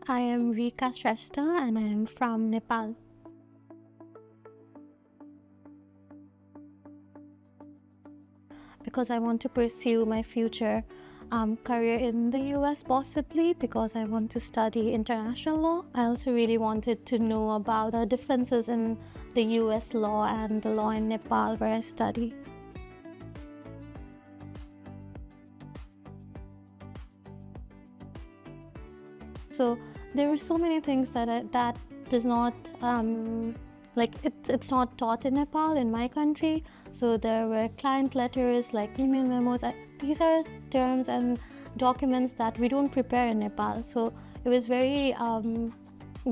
I am Rika Shrestha and I am from Nepal. Because I want to pursue my future career in the US, possibly because I want to study international law. I also really wanted to know about the differences in the US law and the law in Nepal where I study. So there were so many things that does not it's not taught in Nepal, in my country. So there were client letters, like email memos. These are terms and documents that we don't prepare in Nepal. So it was very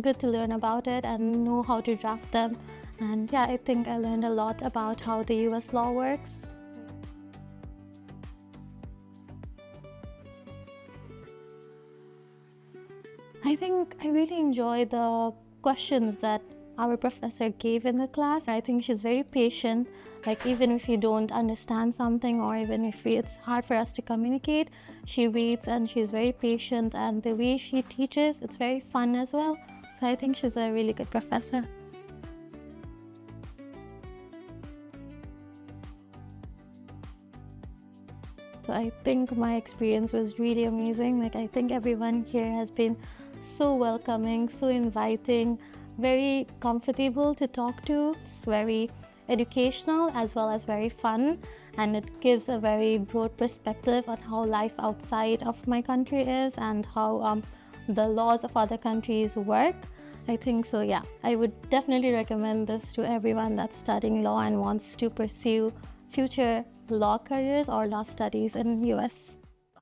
good to learn about it and know how to draft them. And yeah, I think I learned a lot about how the US law works. I think I really enjoy the questions that our professor gave in the class. I think she's very patient. Like, even if you don't understand something or even if it's hard for us to communicate, she waits and she's very patient, and the way she teaches, it's very fun as well. So I think she's a really good professor. So I think my experience was really amazing. Like, I think everyone here has been so welcoming, so inviting, very comfortable to talk to. It's very educational as well as very fun, and it gives a very broad perspective on how life outside of my country is and how the laws of other countries work. I think so, yeah. I would definitely recommend this to everyone that's studying law and wants to pursue future law careers or law studies in US.